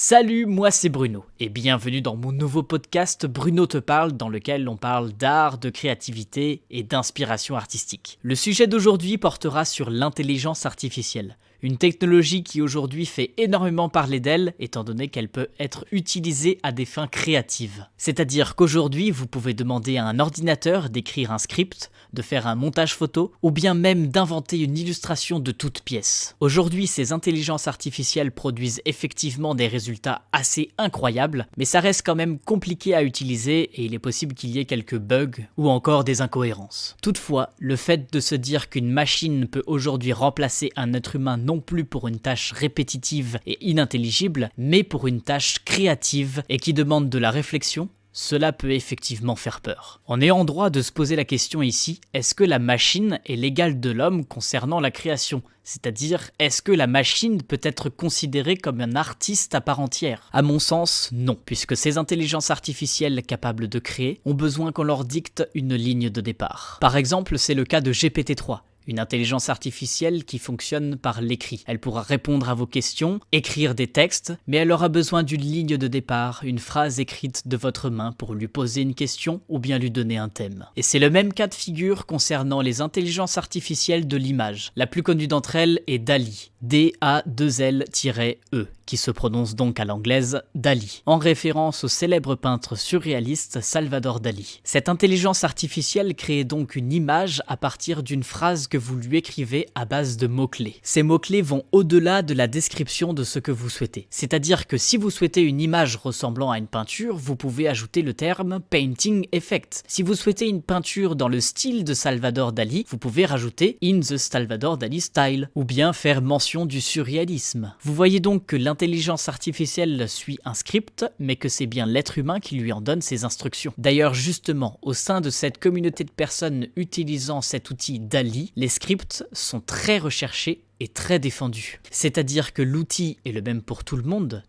Salut, moi c'est Bruno, et bienvenue dans mon nouveau podcast Bruno te parle, dans lequel on parle d'art, de créativité et d'inspiration artistique. Le sujet d'aujourd'hui portera sur l'intelligence artificielle, une technologie qui aujourd'hui fait énormément parler d'elle, étant donné qu'elle peut être utilisée à des fins créatives. C'est-à-dire qu'aujourd'hui, vous pouvez demander à un ordinateur d'écrire un script, de faire un montage photo, ou bien même d'inventer une illustration de toute pièce. Aujourd'hui, ces intelligences artificielles produisent effectivement des résultats assez incroyables, mais ça reste quand même compliqué à utiliser et il est possible qu'il y ait quelques bugs ou encore des incohérences. Toutefois, le fait de se dire qu'une machine peut aujourd'hui remplacer un être humain non plus pour une tâche répétitive et inintelligible, mais pour une tâche créative et qui demande de la réflexion, cela peut effectivement faire peur. On est en droit de se poser la question ici, est-ce que la machine est l'égale de l'homme concernant la création ? C'est-à-dire, est-ce que la machine peut être considérée comme un artiste à part entière ? À mon sens, non, puisque ces intelligences artificielles capables de créer ont besoin qu'on leur dicte une ligne de départ. Par exemple, c'est le cas de GPT-3. Une intelligence artificielle qui fonctionne par l'écrit. Elle pourra répondre à vos questions, écrire des textes, mais elle aura besoin d'une ligne de départ, une phrase écrite de votre main pour lui poser une question ou bien lui donner un thème. Et c'est le même cas de figure concernant les intelligences artificielles de l'image. La plus connue d'entre elles est DALL-E, D-A-2-L-E, qui se prononce donc à l'anglaise Dali, en référence au célèbre peintre surréaliste Salvador Dali. Cette intelligence artificielle crée donc une image à partir d'une phrase que vous lui écrivez à base de mots-clés. Ces mots-clés vont au-delà de la description de ce que vous souhaitez. C'est-à-dire que si vous souhaitez une image ressemblant à une peinture, vous pouvez ajouter le terme painting effect. Si vous souhaitez une peinture dans le style de Salvador Dali, vous pouvez rajouter in the Salvador Dali style, ou bien faire mention du surréalisme. Vous voyez donc que l'intelligence artificielle suit un script, mais que c'est bien l'être humain qui lui en donne ses instructions. D'ailleurs, justement, au sein de cette communauté de personnes utilisant cet outil DALL-E, les scripts sont très recherchés et très défendu. C'est-à-dire que l'outil est le même pour tout le monde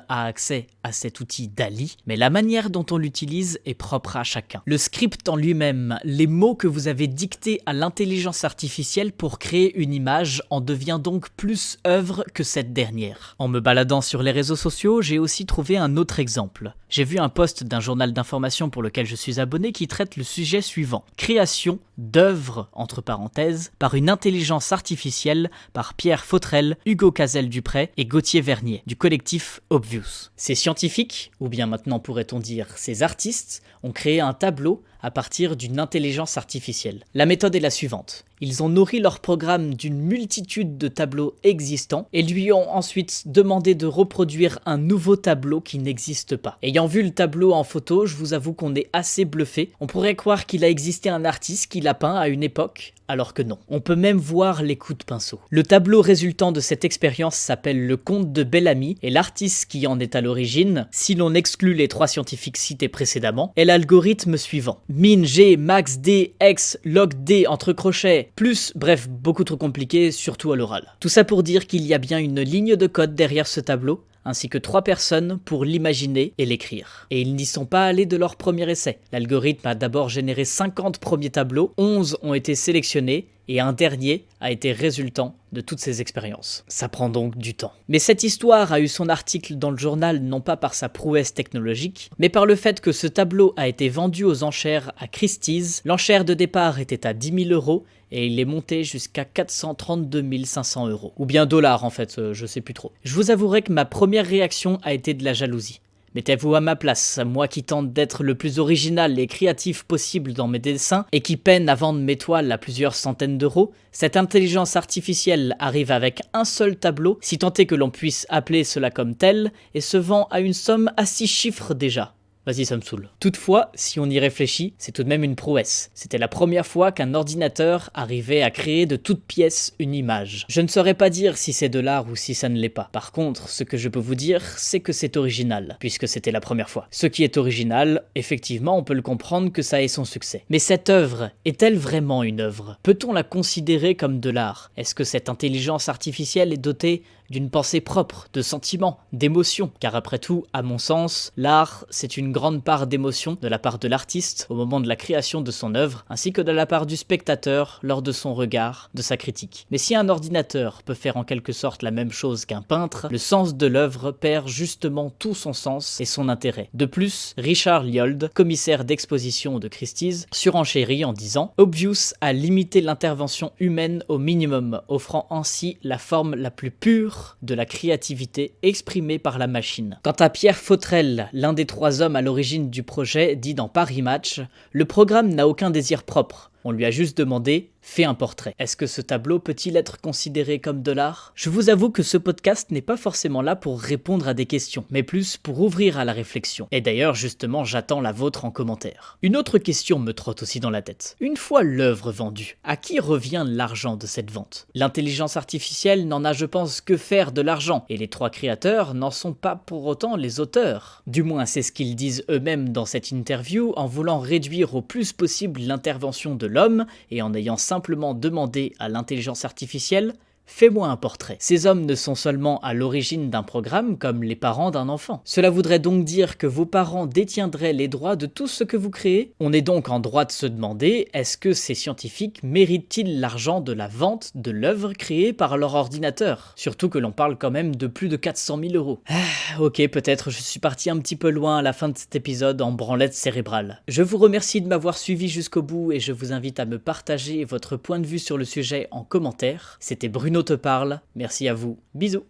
a accès à cet outil DALL-E, mais la manière dont on l'utilise est propre à chacun. Le script en lui-même, les mots que vous avez dictés à l'intelligence artificielle pour créer une image en devient donc plus œuvre que cette dernière. En me baladant sur les réseaux sociaux, j'ai aussi trouvé un autre exemple. J'ai vu un post d'un journal d'information pour lequel je suis abonné qui traite le sujet suivant. Création d'œuvres, entre parenthèses, par une intelligence artificielle par Pierre Fautrel, Hugo Cazel-Dupré et Gauthier Vernier, du collectif Obvious. Ces scientifiques, ou bien maintenant pourrait-on dire ces artistes, ont créé un tableau à partir d'une intelligence artificielle. La méthode est la suivante. Ils ont nourri leur programme d'une multitude de tableaux existants et lui ont ensuite demandé de reproduire un nouveau tableau qui n'existe pas. Ayant vu le tableau en photo, je vous avoue qu'on est assez bluffé. On pourrait croire qu'il a existé un artiste qui l'a peint à une époque, alors que non. On peut même voir les coups de pinceau. Le tableau résultant de cette expérience s'appelle Le Comte de Bel-Ami et l'artiste qui en est à l'origine, si l'on exclut les 3 scientifiques cités précédemment, est l'algorithme suivant. Min, G, Max, D, X, Log, D, entre crochets, plus, bref, beaucoup trop compliqué, surtout à l'oral. Tout ça pour dire qu'il y a bien une ligne de code derrière ce tableau, ainsi que 3 personnes pour l'imaginer et l'écrire. Et ils n'y sont pas allés de leur premier essai. L'algorithme a d'abord généré 50 premiers tableaux, 11 ont été sélectionnés, et un dernier a été résultant de toutes ces expériences. Ça prend donc du temps. Mais cette histoire a eu son article dans le journal non pas par sa prouesse technologique, mais par le fait que ce tableau a été vendu aux enchères à Christie's. L'enchère de départ était à 10 000 € et il est monté jusqu'à 432 500 €. Ou bien dollars en fait, je sais plus trop. Je vous avouerai que ma première réaction a été de la jalousie. Mettez-vous à ma place, moi qui tente d'être le plus original et créatif possible dans mes dessins et qui peine à vendre mes toiles à plusieurs centaines d'euros, cette intelligence artificielle arrive avec un seul tableau, si tant est que l'on puisse appeler cela comme tel, et se vend à une somme à 6 chiffres déjà. Vas-y, ça me saoule. Toutefois, si on y réfléchit, c'est tout de même une prouesse. C'était la première fois qu'un ordinateur arrivait à créer de toute pièce une image. Je ne saurais pas dire si c'est de l'art ou si ça ne l'est pas. Par contre, ce que je peux vous dire, c'est que c'est original, puisque c'était la première fois. Ce qui est original, effectivement, on peut le comprendre que ça ait son succès. Mais cette œuvre, est-elle vraiment une œuvre ? Peut-on la considérer comme de l'art ? Est-ce que cette intelligence artificielle est dotée d'une pensée propre, de sentiments, d'émotions. Car après tout, à mon sens, l'art, c'est une grande part d'émotion de la part de l'artiste au moment de la création de son œuvre, ainsi que de la part du spectateur lors de son regard, de sa critique. Mais si un ordinateur peut faire en quelque sorte la même chose qu'un peintre, le sens de l'œuvre perd justement tout son sens et son intérêt. De plus, Richard Lloyd, commissaire d'exposition de Christie's, surenchérit en disant « Obvious a limité l'intervention humaine au minimum, offrant ainsi la forme la plus pure de la créativité exprimée par la machine. » Quant à Pierre Fautrel, l'un des 3 hommes à l'origine du projet, dit dans Paris Match « Le programme n'a aucun désir propre. On lui a juste demandé « Fais un portrait ». Est-ce que ce tableau peut-il être considéré comme de l'art ? Je vous avoue que ce podcast n'est pas forcément là pour répondre à des questions, mais plus pour ouvrir à la réflexion. Et d'ailleurs, justement, j'attends la vôtre en commentaire. Une autre question me trotte aussi dans la tête. Une fois l'œuvre vendue, à qui revient l'argent de cette vente ? L'intelligence artificielle n'en a, je pense, que faire de l'argent, et les 3 créateurs n'en sont pas pour autant les auteurs. Du moins, c'est ce qu'ils disent eux-mêmes dans cette interview, en voulant réduire au plus possible l'intervention de l'homme, et en ayant simplement demandé à l'intelligence artificielle « Fais-moi un portrait ». Ces hommes ne sont seulement à l'origine d'un programme comme les parents d'un enfant. Cela voudrait donc dire que vos parents détiendraient les droits de tout ce que vous créez ? On est donc en droit de se demander, est-ce que ces scientifiques méritent-ils l'argent de la vente de l'œuvre créée par leur ordinateur ? Surtout que l'on parle quand même de plus de 400 000 €. Ok, peut-être je suis parti un petit peu loin à la fin de cet épisode en branlette cérébrale. Je vous remercie de m'avoir suivi jusqu'au bout et je vous invite à me partager votre point de vue sur le sujet en commentaire. C'était Bruno te parle, merci à vous, bisous.